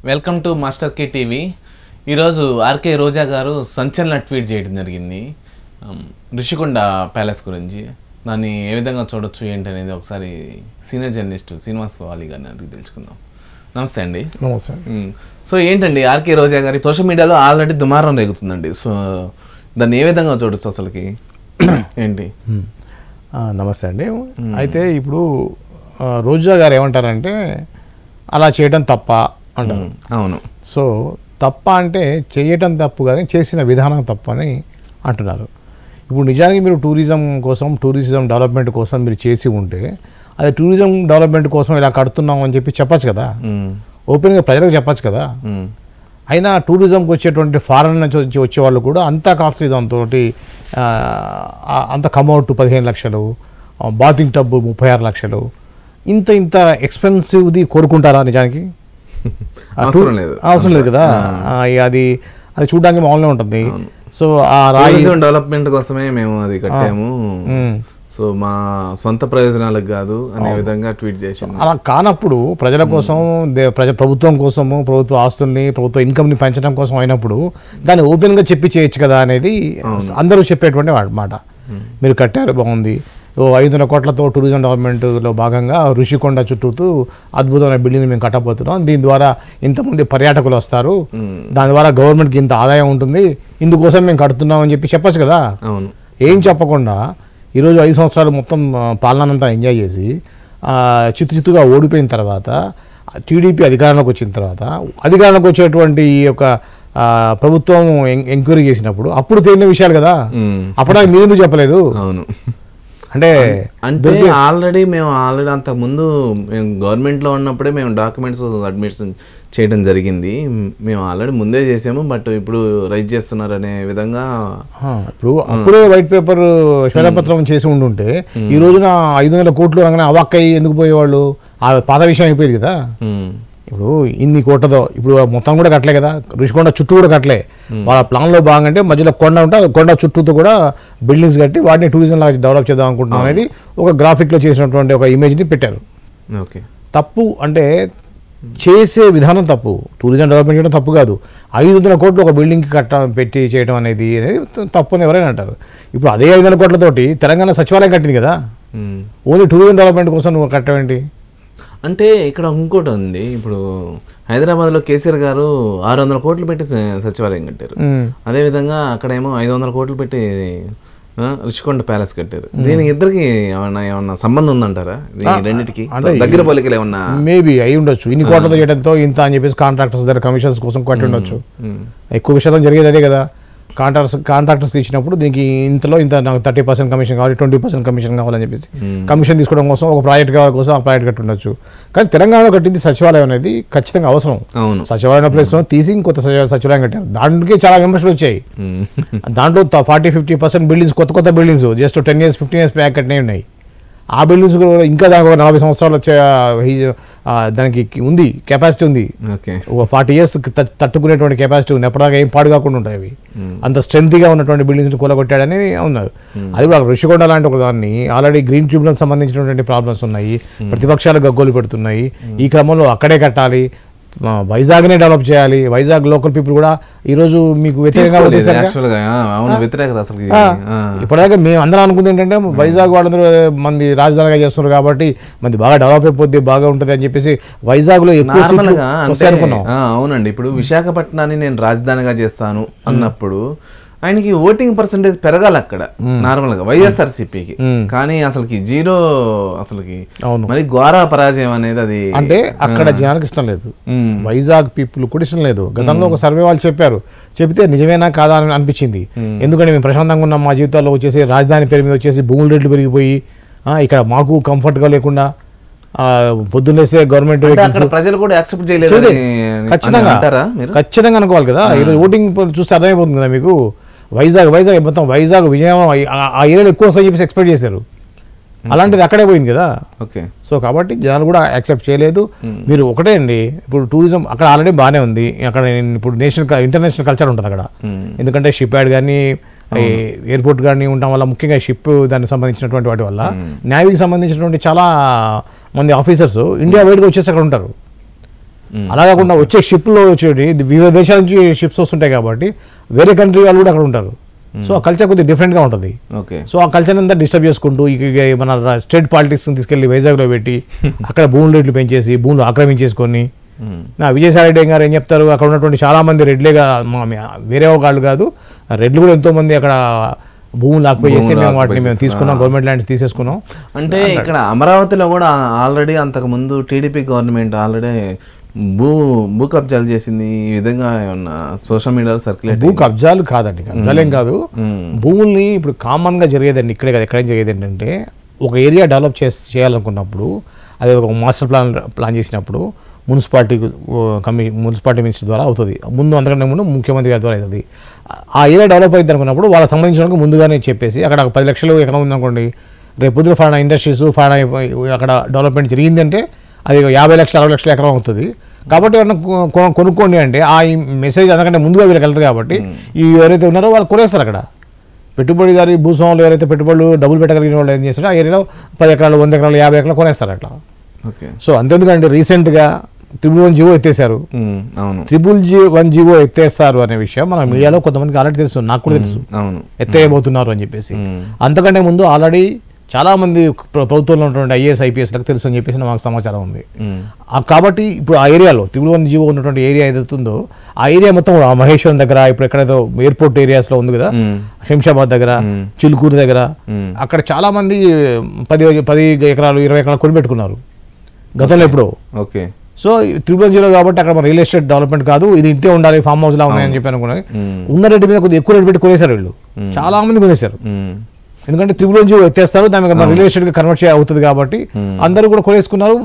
Welcome to master K TV. ఈరోజు RK రోజా గారు సంచలన ట్వీట్ చేయడం జరిగింది ఋషికొండ ప్యాలెస్ గురించి. దాన్ని ఏ విధంగా చూడొచ్చు ఏంటనేది ఒకసారి సీనియర్ జర్నలిస్ట్ శ్రీనివాస్ వాలి గారిని అడిగి తెలుసుకుందాం. నమస్తే అండి. నమస్తే. సో ఏంటండి, ఆర్కే రోజా గారి సోషల్ మీడియాలో ఆల్రెడీ దుమారం రేగుతుందండి. సో దాన్ని ఏ విధంగా చూడొచ్చు అసలుకి ఏంటి? నమస్తే అండి. అయితే ఇప్పుడు రోజా గారు ఏమంటారంటే అలా చేయడం తప్ప అంటారు. అవును. సో తప్ప అంటే చేయటం తప్పు కాదు, చేసిన విధానం తప్పు అని అంటున్నారు. ఇప్పుడు నిజానికి మీరు టూరిజం డెవలప్మెంట్ కోసం మీరు చేసి ఉంటే అది టూరిజం డెవలప్మెంట్ కోసం ఇలా కడుతున్నాం అని చెప్పచ్చు కదా, ఓపెన్గా ప్రజలకు చెప్పచ్చు కదా. అయినా టూరిజంకి వచ్చేటువంటి ఫారెన్ నుంచి వచ్చే వాళ్ళు కూడా అంతా కాస్ట్లీ, దాంతో అంత కమౌట్ 15 లక్షలు, బాతింగ్ టబ్బు 36 లక్షలు, ఇంత ఎక్స్పెన్సివ్ది కోరుకుంటారా? నిజానికి అవసరం లేదు కదా. అది చూడడానికి మామూలుగా ఉంటుంది. సో ఆ డెవలప్మెంట్ కోసమే మేము అది కట్టాము, సో మా సొంత ప్రయోజనాలకు కాదు అనే విధంగా ట్వీట్ చేసాము. అలా కానప్పుడు ప్రజల కోసం, ప్రభుత్వం కోసము, ప్రభుత్వ ఆస్తుల్ని, ప్రభుత్వ ఇన్కమ్ని పెంచడం కోసం అయినప్పుడు దాన్ని ఓపెన్గా చెప్పి చేయొచ్చు కదా అనేది అందరూ చెప్పేటువంటి మాట. మీరు కట్టారు, బాగుంది, 500 కోట్లతో టూరిజం డెవలప్మెంట్లో భాగంగా ఋషికొండ చుట్టూ అద్భుతమైన బిల్డింగ్ మేము కట్టబోతున్నాం, దీని ద్వారా ఇంతమంది పర్యాటకులు వస్తారు, దాని ద్వారా గవర్నమెంట్కి ఇంత ఆదాయం ఉంటుంది, ఇందుకోసం మేము కడుతున్నాం అని చెప్పచ్చు కదా. ఏం చెప్పకుండా ఈరోజు 5 సంవత్సరాలు మొత్తం పాలనంతా ఎంజాయ్ చేసి చిత్తుగా ఓడిపోయిన తర్వాత, టీడీపీ అధికారంలోకి వచ్చిన తర్వాత, అధికారంలోకి వచ్చేటువంటి ఈ యొక్క ప్రభుత్వం ఎంక్వైరీ చేసినప్పుడు అప్పుడు తేలిన విషయాలు కదా. అప్పుడు మీరెందుకు చెప్పలేదు? అవును, అంటే ఆల్రెడీ అంతకుముందు మేము గవర్నమెంట్లో ఉన్నప్పుడే మేము డాక్యుమెంట్స్ అడ్మిషన్ చేయడం జరిగింది, మేము ఆల్రెడీ ముందే చేసాము, బట్ ఇప్పుడు రైజ్ చేస్తున్నారు అనే విధంగా. ఇప్పుడు అప్పుడే వైట్ పేపర్ శ్వేతపత్రం చేసి ఉండుంటే ఈ రోజున 500 కోట్లు అనగానే అవాక్కయ్యి ఎందుకు పోయేవాళ్ళు? ఆ పాత విషయం అయిపోయింది కదా. ఇప్పుడు ఇన్ని కోట్లతో ఇప్పుడు మొత్తం కూడా కట్టలే కదా, ఋషికొండ చుట్టూ కూడా కట్టలే. వాళ్ళ ప్లాన్లో భాగంగా అంటే మధ్యలో కొండ ఉంటే కొండ చుట్టూతో కూడా బిల్డింగ్స్ కట్టి వాటిని టూరిజం లాగా డెవలప్ చేద్దాం అనుకుంటున్నాం అనేది ఒక గ్రాఫిక్లో చేసినటువంటి ఒక ఇమేజ్ని పెట్టారు. ఓకే, తప్పు అంటే చేసే విధానం తప్పు. టూరిజం డెవలప్మెంట్ చేయడం తప్పు కాదు, 500 కోట్లు ఒక బిల్డింగ్కి పెట్టి చేయడం అనేది తప్పు అని ఎవరైనా అంటారు. ఇప్పుడు అదే 500 కోట్లతోటి తెలంగాణ సచివాలయం కట్టింది కదా, ఓన్లీ టూరిజం డెవలప్మెంట్ కోసం నువ్వు కట్టవేంటి? అంటే ఇక్కడ ఇంకోటి ఉంది, ఇప్పుడు హైదరాబాద్లో కేసీఆర్ గారు 600 కోట్లు పెట్టి సచివాలయం కట్టారు, అదేవిధంగా అక్కడేమో 500 కోట్లు పెట్టి ఋషికొండ ప్యాలెస్ కట్టారు. దీనికి ఇద్దరికి ఏమన్నా సంబంధం ఉందంటారా? రెండింటికి దగ్గర పోలికలు ఏమన్నా మేబీ అయి ఉండొచ్చు. ఇన్ని కోట్లతో చేయడంతో ఇంత అని చెప్పేసి కాంట్రాక్టర్స్ దగ్గర కమిషన్స్ కోసం కట్టి ఉండొచ్చు. ఎక్కువ శాతం జరిగేది అదే కదా, కాంట్రాక్టర్స్కి ఇచ్చినప్పుడు దీనికి ఇంతలో ఇంత నాకు 30% కమిషన్ కావాలి, 20% కమిషన్ కావాలని చెప్పేసి కమిషన్ తీసుకోవడం కోసం ఒక ప్రాజెక్ట్ కావాలి కోసం ఆ ప్రాజెక్ట్ కట్టి ఉండొచ్చు. కానీ తెలంగాణలో కట్టింది సచివాలయం అనేది ఖచ్చితంగా అవసరం. సచివాలయం ప్లేస్లో తీసి ఇంకొత్త సచివాలయం కట్టారు, దానికి చాలా విమర్శలు వచ్చాయి. దాంట్లో 40-50% బిల్డింగ్స్, కొత్త buildings just 10 years 15 years back కట్టినవి ఉన్నాయి. ఆ బిల్డింగ్స్ కూడా ఇంకా దానికి 40 సంవత్సరాలు వచ్చే దానికి ఉంది, కెపాసిటీ ఉంది, ఒక 40 years తట్టుకునేటువంటి కెపాసిటీ ఉంది. ఎప్పటిదాకా ఏం పాడు కాకుండా ఉంటాయి అవి. అంత స్ట్రెంత్గా ఉన్నటువంటి బిల్డింగ్స్ కూలగొట్టాడని ఉన్నారు. అది కూడా ఋషికొండ లాంటి ఒక దాన్ని ఆల్రెడీ గ్రీన్ ట్రిబ్యునల్ సంబంధించినటువంటి ప్రాబ్లమ్స్ ఉన్నాయి, ప్రతిపక్షాలు గగ్గోలు పెడుతున్నాయి. ఈ క్రమంలో అక్కడే కట్టాలి, వైజాగ్నే డెవలప్ చేయాలి, వైజాగ్ లోకల్ పీపుల్ కూడా ఈరోజు మీకు వ్యతిరేకంగా ఇప్పటిదాకా మేము అందరం అనుకుంది ఏంటంటే వైజాగ్ వాళ్ళందరూ మంది రాజధానిగా చేస్తున్నారు కాబట్టి మంది బాగా డెవలప్ అయిపోద్ది, బాగా ఉంటుంది అని చెప్పేసి వైజాగ్లో ఎక్కువ అనుకున్నాం. అవునండి, ఇప్పుడు విశాఖపట్నాన్ని నేను రాజధానిగా చేస్తాను అన్నప్పుడు ఆయనకి ఓటింగ్ పర్సెంటేజ్ పెరగాలి అక్కడ నార్మల్ గా వైఎస్ఆర్సీపీకి, కానీ అసలుకి జీరో, అసలుకి మరి ఘోర పరాజయం అనేది. అది అంటే అక్కడ జనాలకు ఇష్టం లేదు, వైజాగ్ పీపుల్ కూడా ఇష్టం లేదు. గతంలో ఒక సర్వే వాళ్ళు చెప్తే నిజమేనా కాదా అని అనిపించింది. ఎందుకంటే మేము ప్రశాంతంగా ఉన్నాం, మా జీవితాల్లో వచ్చేసి రాజధాని పేరు మీద వచ్చేసి భూముల రేట్లు పెరిగిపోయి ఇక్కడ మాకు కంఫర్ట్గా లేకుండా పొద్దున్నేసే గవర్నమెంట్ ప్రజలు కూడా యాక్సెప్ట్ చేయలేదు. ఖచ్చితంగా అనుకోవాలి కదా. ఈరోజు ఓటింగ్ చూస్తే అర్థమైపోతుంది కదా మీకు. వైజాగ్ మొత్తం వైజాగ్ విజయవాడ ఆ ఏరియాలో ఎక్కువ వస్తాయని చెప్పేసి ఎక్స్పెక్ట్ చేశారు, అలాంటిది అక్కడే పోయింది కదా. ఓకే, సో కాబట్టి జనాలు కూడా యాక్సెప్ట్ చేయలేదు. మీరు ఒకటే అండి, ఇప్పుడు టూరిజం అక్కడ ఆల్రెడీ బాగానే ఉంది, అక్కడ ఇప్పుడు ఇంటర్నేషనల్ కల్చర్ ఉంటుంది అక్కడ. ఎందుకంటే షిప్ యార్డ్ కానీ ఎయిర్పోర్ట్ కానీ ఉండడం వల్ల, ముఖ్యంగా షిప్ దానికి సంబంధించినటువంటి వాటి వల్ల నేవీకి సంబంధించినటువంటి చాలా మంది ఆఫీసర్స్ ఇండియా వైడ్గా వచ్చేసి అక్కడ ఉంటారు. అలా కాకుండా వచ్చే షిప్లో వచ్చేటి వివిధ దేశాల నుంచి షిప్స్ వస్తుంటాయి కాబట్టి వేరే కంట్రీ వాళ్ళు కూడా అక్కడ ఉంటారు. సో ఆ కల్చర్ కొద్దిగా డిఫరెంట్గా ఉంటుంది. సో ఆ కల్చర్ అంతా డిస్టర్బ్ చేసుకుంటూ మన స్టేట్ పాలిటిక్స్ని తీసుకెళ్లి వైజాగ్లో పెట్టి అక్కడ భూముల రేట్లు పెంచేసి భూములు ఆక్రమించేసుకొని విజయసాయి రెడ్డి గారు ఏం చెప్తారు, అక్కడ ఉన్నటువంటి చాలా మంది రెడ్లేగా వేరే వాళ్ళు కాదు, రెడ్లు కూడా ఎంతో మంది అక్కడ భూములు ఆక్యుపై చేసి మేము వాటిని మేము తీసుకున్నాం, గవర్నమెంట్ ల్యాండ్స్ తీసేసుకున్నాం. అంటే ఇక్కడ అమరావతిలో కూడా ఆల్రెడీ అంతకు ముందు టీడీపీ గవర్నమెంట్ ఆల్రెడీ భూ కబ్జాలు చేసింది. ఈ విధంగా ఏమన్నా సోషల్ మీడియాలో సర్క్యులేట్? భూ కబ్జాలు కాదండి, కబ్జాలేం కాదు. భూముల్ని ఇప్పుడు కామన్గా జరిగేదండి, ఇక్కడే కాదు ఎక్కడేం జరిగేది ఏంటంటే ఒక ఏరియా డెవలప్ చేయాలనుకున్నప్పుడు అది ఒక మాస్టర్ ప్లాన్ చేసినప్పుడు మున్సిపాలిటీ మినిస్టర్ ద్వారా అవుతుంది. అంతకంటే ముందు ముఖ్యమంత్రి గారి ద్వారా అవుతుంది. ఆ ఏరియా డెవలప్ అయింది అనుకున్నప్పుడు వాళ్ళకి సంబంధించిన ముందుగానే చెప్పేసి అక్కడ 10 లక్షలు ఎకరం ఉందనుకోండి, రేపు పొద్దున ఫలానా ఇండస్ట్రీస్ ఫలానా అక్కడ డెవలప్మెంట్ జరిగిందంటే అది 50 లక్షలు 60 లక్షల ఎకరం అవుతుంది. కాబట్టి ఎవరైనా కొనుక్కోండి అంటే ఆ మెసేజ్ అందుకంటే ముందుగా వీళ్ళకి వెళ్తుంది. కాబట్టి ఈ ఎవరైతే ఉన్నారో వాళ్ళు కొనేస్తారు. అక్కడ పెట్టుబడిదారి భూస్వాములు ఎవరైతే పెట్టుబడులు డబ్బులు పెట్టగలిగిన వాళ్ళు ఏం చేస్తారో ఆ ఏరియాలో 10 ఎకరాలు 100 ఎకరాలు 50 ఎకరాలు కొనేస్తారు అట్లా. సో అంతెందుకంటే రీసెంట్గా 111 జీవో ఎత్తేసారు. 111 జీవో ఎత్తేస్తారు అనే విషయం మన మీడియాలో కొంతమందికి ఆల్రెడీ తెలుసు, నాకు కూడా తెలుసు ఎత్తేయబోతున్నారు అని చెప్పేసి. అంతకంటే ముందు ఆల్రెడీ చాలా మంది ప్రభుత్వంలో ఉన్నటువంటి ఐఏఎస్ ఐపీఎస్లకు తెలుసు అని చెప్పేసి మాకు సమాచారం ఉంది. కాబట్టి ఇప్పుడు ఆ ఏరియాలో 111 జీవో ఉన్నటువంటి ఏరియా ఏదైతుందో ఆ ఏరియా మొత్తం మహేశ్వరం దగ్గర, ఇప్పుడు ఎక్కడైతే ఎయిర్పోర్ట్ ఏరియాస్లో ఉంది కదా, శంషాబాద్ దగ్గర, చిలుకూరు దగ్గర, అక్కడ చాలా మంది 10 ఎకరాలు 20 ఎకరాలు కొనిపెట్టుకున్నారు గతంలో ఎప్పుడో. సో 111 కాబట్టి అక్కడ రియల్ ఎస్టేట్ డెవలప్మెంట్ కాదు, ఇది ఇంతే ఉండాలి, ఫామ్ హౌస్ లా ఉన్నాయని చెప్పి అనుకున్నారు. ఉన్న రేటు మీద కొద్దిగా ఎక్కువ రేటు పెట్టి కొనేశారు వీళ్ళు, చాలా మంది కొనేశారు. ఎందుకంటే 111 ఎత్తేస్తారు, దానికి రియల్ ఎస్టేట్ గా కన్వర్ట్ అవుతుంది కాబట్టి అందరూ కూడా కొనేసుకున్నారు.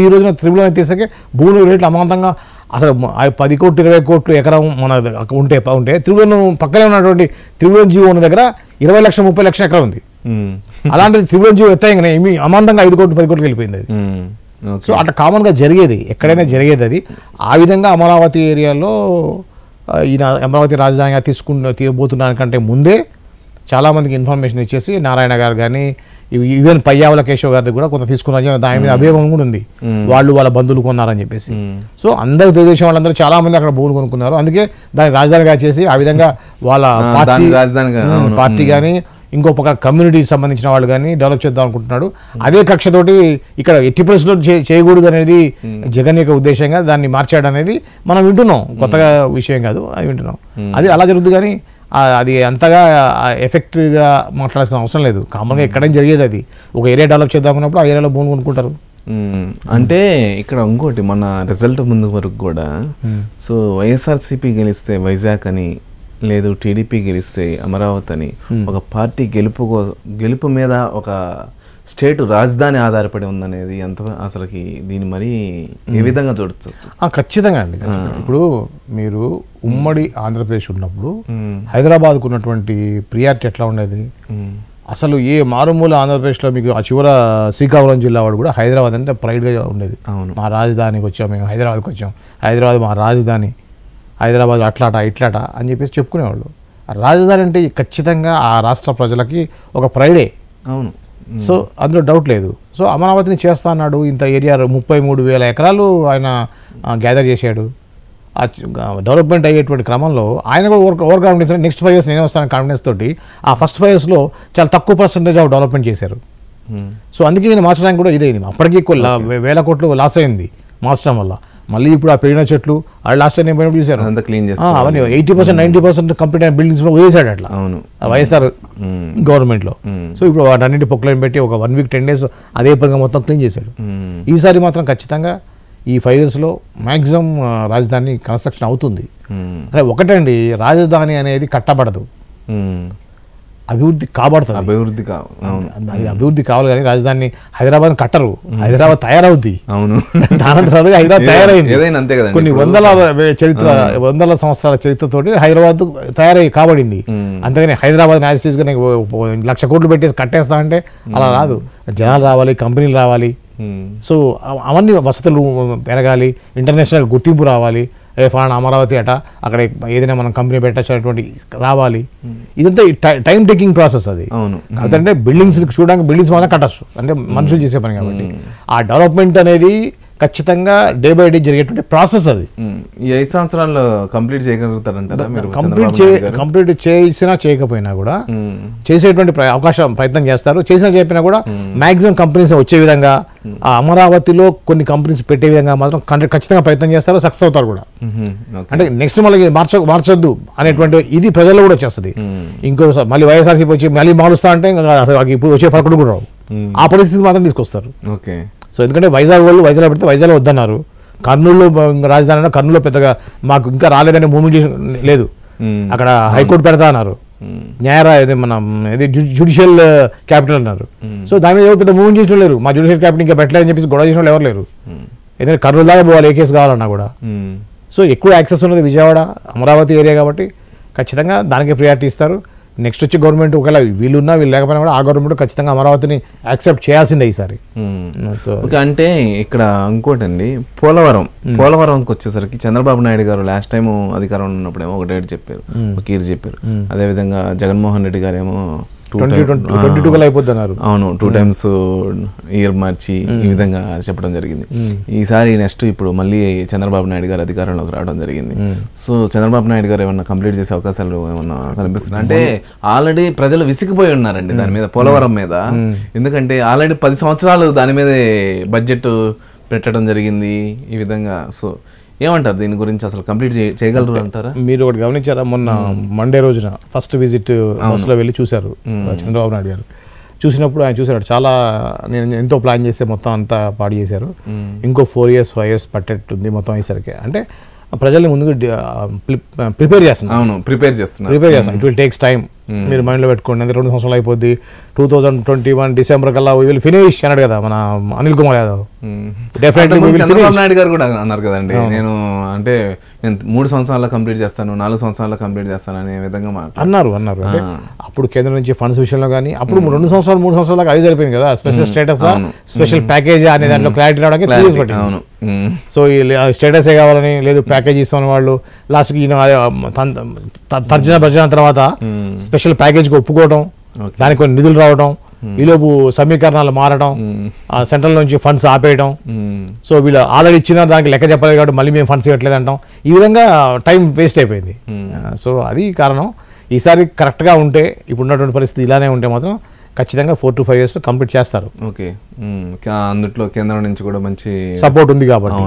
ఈ రోజున 111 ఎత్తేసాకే భూములు రేట్లు అమాంతంగా అసలు 10 కోట్లు 20 కోట్లు ఎకరం మన ఉంటే 111 పక్కనే ఉన్నటువంటి 111 ఉన్న దగ్గర 20 లక్షలు 30 లక్షల ఎకరం ఉంది. అలాంటిది 111 ఎత్తాయి అమాంతంగా 5 కోట్లు 10 కోట్లకి వెళ్ళిపోయింది అది. సో అట్లా కామన్గా జరిగేది, ఎక్కడైనా జరిగేది అది. ఆ విధంగా అమరావతి ఏరియాలో ఈయన అమరావతి రాజధానిగా తీయబోతున్నానికంటే ముందే చాలామందికి ఇన్ఫర్మేషన్ ఇచ్చేసి నారాయణ గారు కానీ ఈవెన్ పయ్యావుల కేశవ్ గారి కూడా కొంత తీసుకున్నారు. దాని మీద అభియోగం కూడా ఉంది, వాళ్ళు వాళ్ళ బంధువులు కొన్నారని చెప్పేసి. సో అందరూ తెలుగుదేశం వాళ్ళందరూ చాలా మంది అక్కడ భూములు కొనుక్కున్నారు. అందుకే దాన్ని రాజధానిగా చేసి ఆ విధంగా వాళ్ళ పార్టీ కానీ ఇంకో పక్క కమ్యూనిటీకి సంబంధించిన వాళ్ళు కానీ డెవలప్ చేద్దాం అనుకుంటున్నాడు. అదే కక్షతోటి ఇక్కడ ఎట్టి పరిస్థితుల్లో చేయకూడదు అనేది జగన్ యొక్క ఉద్దేశంగా దాన్ని మార్చాడు అనేది మనం వింటున్నాం, కొత్తగా విషయం కాదు, అది వింటున్నాం. అది అలా జరుగుతుంది కానీ అది అంతగా ఎఫెక్టివ్గా మాట్లాడాల్సిన అవసరం లేదు. కామన్గా ఎక్కడైనా జరిగేది అది. ఒక ఏరియా డెవలప్ చేద్దాం అనుకున్నప్పుడు ఆ ఏరియాలో భూమి కొనుక్కుంటారు. అంటే ఇక్కడ ఇంకోటి మన రిజల్ట్ ముందు వరకు కూడా సో వైఎస్ఆర్సీపీ గెలిస్తే వైజాగ్ అని, లేదు టీడీపీ గెలిస్తే అమరావతి అని, ఒక పార్టీ గెలుపు మీద ఒక స్టేట్ రాజధాని ఆధారపడి ఉందనేది ఎంత అసలుకి దీన్ని మరి ఏ విధంగా చూడొచ్చు? ఖచ్చితంగా అండి. ఇప్పుడు మీరు ఉమ్మడి ఆంధ్రప్రదేశ్ ఉన్నప్పుడు హైదరాబాద్కు ఉన్నటువంటి ప్రియారిటీ ఎట్లా ఉండేది? అసలు ఏ మారుమూల ఆంధ్రప్రదేశ్లో మీకు ఆ చివర శ్రీకాకుళం జిల్లా వాడు కూడా హైదరాబాద్ అంటే ప్రైడ్గా ఉండేది. మా రాజధానికి వచ్చాం, మేము హైదరాబాద్కి వచ్చాం, హైదరాబాద్ మా రాజధాని, హైదరాబాద్ అట్లాట ఇట్లాట అని చెప్పేసి చెప్పుకునేవాళ్ళు. రాజధాని అంటే ఖచ్చితంగా ఆ రాష్ట్ర ప్రజలకి ఒక ప్రైడే. అవును. సో అందులో డౌట్ లేదు. సో అమరావతిని చేస్తా అన్నాడు. ఇంత ఏరియా 33,000 ఎకరాలు ఆయన గ్యాదర్ చేశాడు. ఆ డెవలప్మెంట్ అయ్యేటువంటి క్రమంలో ఆయన కూడా ఓవర్ కాన్ఫిడెన్స్, నెక్స్ట్ 5 years నేనే వస్తాను కాన్ఫిడెన్స్ తోటి ఆ ఫస్ట్ 5 yearsలో చాలా తక్కువ పర్సెంటేజ్ ఆఫ్ డెవలప్మెంట్ చేశారు. సో అందుకే నేను మార్చడానికి కూడా ఇదైంది. అప్పటికీ వేల కోట్లు లాస్ అయింది మార్చడం వల్ల. మళ్ళీ ఇప్పుడు ఆ పెరిగిన చెట్లు లాస్ట్ టైం నేను చూశాను అవన్నీ 80% 90% కంప్లీట్ అయిన బిల్డింగ్స్ లో వదిలేశాడు అట్లా వైఎస్ఆర్ గవర్నమెంట్ లో. సో ఇప్పుడు వాటన్నింటి పొక్కులను పెట్టి ఒక 1 week 10 days అదే పనిగా మొత్తం క్లీన్ చేశాడు. ఈసారి మాత్రం ఖచ్చితంగా ఈ 5 yearsలో మ్యాక్సిమం రాజధాని కన్స్ట్రక్షన్ అవుతుంది. అంటే ఒకటండి, రాజధాని అనేది కట్టబడదు, అభివృద్ధి కాబడుతుంది. అభివృద్ధి కావాలి కానీ రాజధాని హైదరాబాద్ కట్టరు, హైదరాబాద్ తయారవుద్ది. హైదరాబాద్ తయారైంది కొన్ని వందల సంవత్సరాల చరిత్రతోటి హైదరాబాద్ కాబడింది. అంతేగాని హైదరాబాద్ గా 1,00,000 కోట్లు పెట్టేసి కట్టేస్తా అంటే అలా రాదు. జనాలు రావాలి, కంపెనీలు రావాలి, సో అవన్నీ వసతులు పెరగాలి, ఇంటర్నేషనల్ గుర్తింపు రావాలి. ఫలానా అమరావతి అట అక్కడ ఏదైనా మనం కంపెనీ పెట్టేటువంటి రావాలి. ఇదంతా టైం టేకింగ్ ప్రాసెస్ అది. అంటే బిల్డింగ్స్ చూడడానికి బిల్డింగ్స్ మాత్రం కట్టచ్చు, అంటే మనుషులు చేసే పని కాబట్టి. ఆ డెవలప్మెంట్ అనేది ఖచ్చితంగా డే బై డే జరిగేటువంటి ప్రాసెస్ అది. ఈ 5 సంవత్సరాల్లో కంప్లీట్ చేయగలుగుతారంటారా మీరు? కంప్లీట్ చేసినా చేయకపోయినా కూడా చేసేటువంటి ప్రయత్నం చేస్తారు. చేసినా చెప్పినా కూడా మాక్సిమం కంపెనీస్ వచ్చే విధంగా, ఆ అమరావతిలో కొన్ని కంపెనీస్ పెట్టే విధంగా మాత్రం ఖచ్చితంగా ప్రయత్నం చేస్తారు, సక్సెస్ అవుతారు కూడా. అంటే నెక్స్ట్ మళ్ళీ మార్చొద్దు అనేటువంటి ఇది ప్రజల్లో కూడా వచ్చేస్తుంది. ఇంకో మళ్ళీ వైఎస్ఆర్సీపీ వచ్చి మళ్ళీ మారుస్తా అంటే ఇప్పుడు వచ్చే 11 కూడా రావు. ఆ పరిస్థితి మాత్రం తీసుకొస్తారు. ఓకే. సో ఎందుకంటే వైజాగ్ వాళ్ళు వైజాగ్ పెడితే వైజాగ్ వద్దన్నారు. కర్నూలు రాజధాని కర్నూలులో పెద్దగా మాకు ఇంకా రాలేదని మూమెంట్ లేదు, అక్కడ హైకోర్టు పెడతా అన్నారు, మన జ్యుడిషియల్ క్యాపిటల్ అన్నారు. సో దాని మీద పెద్ద మూమెంట్ చేసిన లేరు, మా జ్యుడిషియల్ క్యాపిటల్ ఇంకా పెట్టలేదని చెప్పేసి గొడవ చేసిన వాళ్ళు ఎవరు లేరు. ఎందుకంటే కర్నూలు దాకా పోవాలి ఏ కేసు కావాలన్నా కూడా. సో ఎక్కువ యాక్సెస్ ఉన్నది విజయవాడ అమరావతి ఏరియా కాబట్టి ఖచ్చితంగా దానికే ప్రియారిటీ ఇస్తారు. నెక్స్ట్ వచ్చి గవర్నమెంట్ ఒకవేళ వీళ్ళున్నా వీళ్ళు లేకపోయినా కూడా ఆ గవర్నమెంట్ ఖచ్చితంగా అమరావతిని యాక్సెప్ట్ చేయాల్సిందే ఈసారి. సో అంటే ఇక్కడ ఇంకోటి అండి, పోలవరంకి వచ్చేసరికి చంద్రబాబు నాయుడు గారు లాస్ట్ టైం అధికారంలో ఉన్నప్పుడేమో ఒక డేట్ చెప్పారు, ఒక ఇయర్ చెప్పారు. అదేవిధంగా జగన్మోహన్ రెడ్డి గారేమో 2022 అయిపోతున్నారు. అవును, 2 times ఇయర్ మార్చి ఈ విధంగా చెప్పడం జరిగింది. ఈసారి నెక్స్ట్ ఇప్పుడు మళ్ళీ చంద్రబాబు నాయుడు గారు అధికారంలోకి రావడం జరిగింది. సో చంద్రబాబు నాయుడు గారు ఏమన్నా కంప్లీట్ చేసే అవకాశాలు ఏమన్నా కనిపిస్తున్నాయి? అంటే ఆల్రెడీ ప్రజలు విసిగిపోయి ఉన్నారండి దాని మీద, పోలవరం మీద. ఎందుకంటే ఆల్రెడీ 10 సంవత్సరాలు దాని మీద బడ్జెట్ పెట్టడం జరిగింది ఈ విధంగా. సో ఏమంటారు దీని గురించి? అసలు కంప్లీట్ చేయగలరు అంటారా? మీరు ఒకటి గమనించారా, మొన్న మండే రోజున ఫస్ట్ విజిట్ బస్సులో వెళ్ళి చూశారు చంద్రబాబు నాయుడు గారు. చూసినప్పుడు ఆయన చూసారు చాలా, నేను ఎంతో ప్లాన్ చేస్తే మొత్తం అంతా పాడు చేశారు, ఇంకో 4 years 5 years పట్టేట్టుంది మొత్తం అయ్యేసరికి. అంటే ప్రజల్ని ముందుగా ప్రిపేర్ చేస్తున్నారు. ప్రిపేర్ చేస్తున్నారు. ఇట్ విల్ టేక్స్ టైం, మీరు మైండ్లో పెట్టుకోండి. అంటే 2 సంవత్సరాలు అయిపోద్ది, 2021 డిసెంబర్ కల్లా వీ విల్ ఫినిష్ అన్నాడు కదా మన అనిల్ కుమార్ యాదవ్. చంద్రబాబు నాయుడు గారు కూడా అన్నారు కదండి, నేను 3 సంవత్సరాల్లో కంప్లీట్ చేస్తాను, 4 సంవత్సరాల్లో కంప్లీట్ చేస్తాను అనే విధంగా అన్నారు. అంటే అప్పుడు కేంద్రం నుంచి ఫండ్స్ విషయంలో కానీ అప్పుడు 2 సంవత్సరాలు 3 సంవత్సరాల దాకా అది సరిపోయింది కదా. స్పెషల్ స్టేటస్ స్పెషల్ ప్యాకేజ్ అనే దాంట్లో క్లారిటీ రావడానికి 3 years పట్టింది. సో ఈ స్టేటసే కావాలని లేదు, ప్యాకేజ్ ఇస్తామని వాళ్ళు లాస్ట్కి తర్జన భర్జన తర్వాత స్పెషల్ ప్యాకేజ్కి ఒప్పుకోవడం, దానికి కొన్ని నిధులు రావడం, ఈలోపు సమీకరణాలు మారడం, సెంట్రల్ నుంచి ఫండ్స్ ఆపేయడం. సో వీళ్ళు ఆల్రెడీ ఇచ్చిన దానికి లెక్క చెప్పలేదు కాబట్టి మళ్ళీ మేము ఫండ్స్ ఇవ్వట్లేదు అంటాం. ఈ విధంగా టైం వేస్ట్ అయిపోయింది. సో అది కారణం. ఈసారి కరెక్ట్గా ఉంటే, ఇప్పుడు ఉన్నటువంటి పరిస్థితి ఇలానే ఉంటే మాత్రం ఖచ్చితంగా 4 to 5 years కంప్లీట్ చేస్తారు. ఓకే. అందుట్లో కేంద్రం నుంచి కూడా మంచి సపోర్ట్ ఉంది కాబట్టి.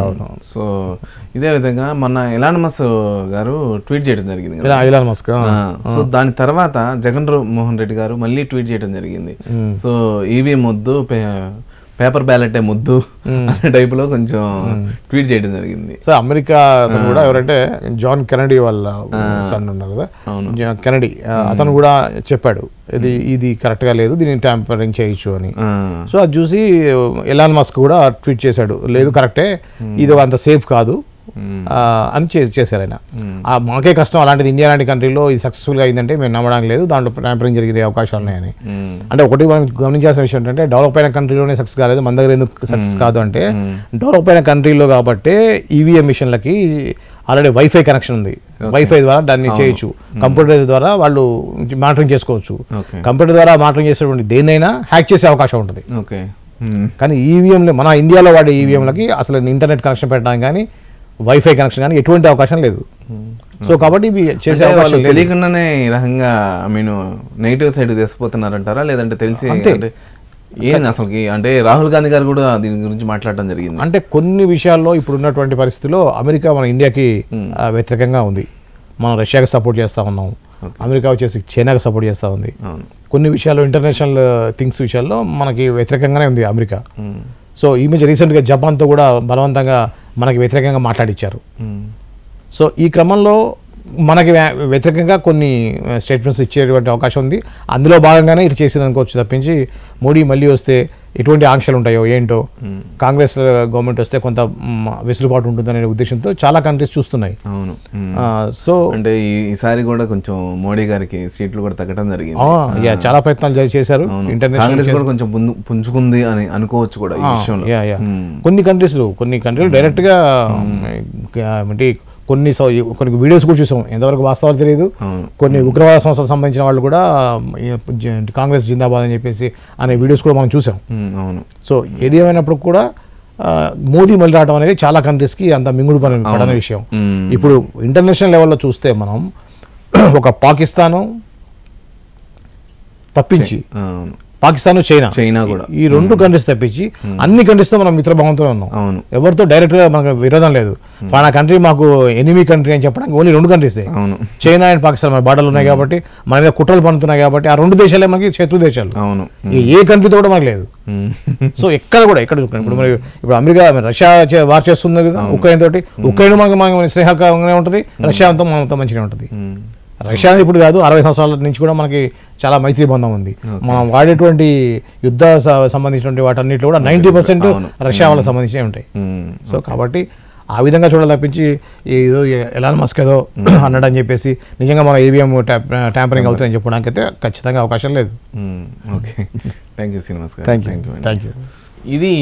అవును. సో ఇదే విధంగా మొన్న ఎలాన్ మస్క్ గారు ట్వీట్ చేయడం జరిగింది. Elon Musk. సో దాని తర్వాత జగన్ మోహన్ రెడ్డి గారు మళ్ళీ ట్వీట్ చేయడం జరిగింది. సో ఈవీఎం వద్దు, పేపర్ బ్యాలెట్ ముద్దు అనే టైప్ లో కొంచెం ట్వీట్ చేయడం జరిగింది. సో అమెరికా అతను కూడా ఎవరంటే జాన్ కెనడీ వాళ్ళ సన్ ఉన్నారు కదా, కెనడీ, అతను కూడా చెప్పాడు ఇది కరెక్ట్ గా లేదు, దీన్ని ట్యాంపరింగ్ చేయొచ్చు అని. సో అది చూసి ఎలాన్ మస్క్ కూడా ట్వీట్ చేశాడు, లేదు కరెక్టే, ఇది అంత సేఫ్ కాదు అని చేశారు ఆయన. మాకే కష్టం, అలాంటిది ఇండియా లాంటి కంట్రీలో ఇది సక్సెస్ఫుల్గా అయిందంటే మేము నమ్మడానికి లేదు, దాంట్లో ట్యాంపరింగ్ జరిగే అవకాశాలు ఉన్నాయని. అంటే ఒకటి మనం గమనించాల్సిన విషయం ఏంటంటే, డెవలప్ అయిన కంట్రీలోనే సక్సెస్ కాలేదు, మన దగ్గర ఎందుకు సక్సెస్ కాదు అంటే, డెవలప్ అయిన కంట్రీలో కాబట్టి ఈవీఎం మిషన్లకి ఆల్రెడీ వైఫై కనెక్షన్ ఉంది, వైఫై ద్వారా దాన్ని చేయొచ్చు, కంప్యూటర్ ద్వారా వాళ్ళు మానిటరింగ్ చేసుకోవచ్చు. కంప్యూటర్ ద్వారా మానిటరింగ్ చేసేటువంటి దేన్నైనా హ్యాక్ చేసే అవకాశం ఉంటుంది. కానీ ఈవీఎంలు మన ఇండియాలో వాడే ఈవీఎంలకి అసలు ఇంటర్నెట్ కనెక్షన్ పెట్టడానికి కానీ వైఫై కనెక్షన్ కానీ ఎటువంటి అవకాశం లేదు. సో కాబట్టి ఇవి చేసే అవకాశం తెలియకుండానే ఈ రకంగా నెగిటివ్ సైడ్ తీసుకుపోతున్నారంటారా, లేదంటే తెలిసి ఏంది అసలుకి? అంటే రాహుల్ గాంధీ గారు కూడా దీని గురించి మాట్లాడడం జరిగింది. అంటే కొన్ని విషయాల్లో ఇప్పుడు ఉన్నటువంటి పరిస్థితుల్లో అమెరికా మన ఇండియాకి వ్యతిరేకంగా ఉంది. మనం రష్యాకి సపోర్ట్ చేస్తూ ఉన్నాం, అమెరికా వచ్చేసి చైనాకి సపోర్ట్ చేస్తూ ఉంది. కొన్ని విషయాల్లో ఇంటర్నేషనల్ థింగ్స్ విషయాల్లో మనకి వ్యతిరేకంగానే ఉంది అమెరికా. సో ఈ మధ్య రీసెంట్గా జపాన్తో కూడా బలవంతంగా మనకి వ్యతిరేకంగా మాట్లాడిచ్చారు. సో ఈ క్రమంలో మనకి వ్యతిరేకంగా కొన్ని స్టేట్మెంట్స్ ఇచ్చేటువంటి అవకాశం ఉంది. అందులో భాగంగానే ఇటు చేసింది అనుకోవచ్చు తప్పించి, మోడీ మళ్ళీ వస్తే ఎటువంటి ఆంక్షలు ఉంటాయో ఏంటో, కాంగ్రెస్ గవర్నమెంట్ వస్తే కొంత వెసులుబాటు ఉంటుందనే ఉద్దేశంతో చాలా కంట్రీస్ చూస్తున్నాయి. అవును. సో అంటే ఈసారి కూడా కొంచెం మోడీ గారికి సీట్లు కూడా తగ్గడం జరిగింది. చాలా ప్రయత్నాలు చేశారు. ఇంటర్నేషనల్ కొంచెం పుంజుకుంది అని అనుకోవచ్చు కూడా ఈ విషయంలో. కొన్ని కంట్రీలు డైరెక్ట్ గా కొన్ని వీడియోస్ కూడా చూసాం, ఎంతవరకు వాస్తవాలు తెలియదు. కొన్ని ఉగ్రవాద సంస్థలకు సంబంధించిన వాళ్ళు కూడా కాంగ్రెస్ జిందాబాద్ అని చెప్పేసి అనే వీడియోస్ కూడా మనం చూసాం. సో ఏది ఏమైనప్పుడు కూడా మోదీ మళ్ళీ రావడం అనేది చాలా కంట్రీస్కి అంత మింగుడు పడని విషయం. ఇప్పుడు ఇంటర్నేషనల్ లెవెల్లో చూస్తే మనం ఒక పాకిస్తాను తప్పించి, పాకిస్తాన్ చైనా కూడా ఈ 2 కంట్రీస్ తప్పించి అన్ని కంట్రీస్తో మనం మిత్రభావంతో ఉన్నాం. ఎవరితో డైరెక్ట్గా మనకు విరోధం లేదు. ఫలానా కంట్రీ మాకు ఎనిమీ కంట్రీ అని చెప్పడానికి ఓన్లీ 2 కంట్రీసే, చైనా అండ్ పాకిస్తాన్. మన బార్డర్లు ఉన్నాయి కాబట్టి, మన మీద కుట్రలు పడుతున్నాయి కాబట్టి ఆ 2 దేశాలే మనకి శత్రు దేశాలు. ఏ కంట్రీతో కూడా మనకు లేదు. సో ఎక్కడ చూడండి, ఇప్పుడు అమెరికా రష్యా వార్ చేస్తుంది కదా ఉక్రెయిన్ తోటి, ఉక్రెయిన్ మనకి స్నేహంగానే ఉంటుంది, రష్యాతో మనతో మంచిగా ఉంటుంది. రష్యా ఇప్పుడు కాదు, 60 సంవత్సరాల నుంచి కూడా మనకి చాలా మైత్రి బంధం ఉంది. మనం వాడేటువంటి యుద్ధ సంబంధించినటువంటి వాటన్నిటిలో కూడా 90% రష్యా వాళ్ళకి సంబంధించి ఉంటాయి. సో కాబట్టి ఆ విధంగా చూడాలి తప్పించి ఏదో ఎలాన్ మస్క్ ఏదో అన్నాడని చెప్పేసి నిజంగా మన ఈవీఎం ట్యాంపరింగ్ అవుతుందని చెప్పడానికి అయితే ఖచ్చితంగా అవకాశం లేదు. ఓకే, థ్యాంక్ యూ శ్రీనివాస్ గారు. Thank you. ఇది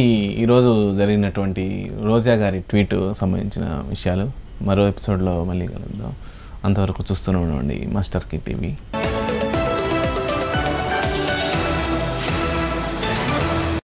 ఈరోజు జరిగినటువంటి రోజా గారి ట్వీట్ సంబంధించిన విషయాలు. మరో ఎపిసోడ్లో మళ్ళీ కలుద్దాం. అంతవరకు చూస్తూనే ఉండండి మాస్టర్ కి టీవీ.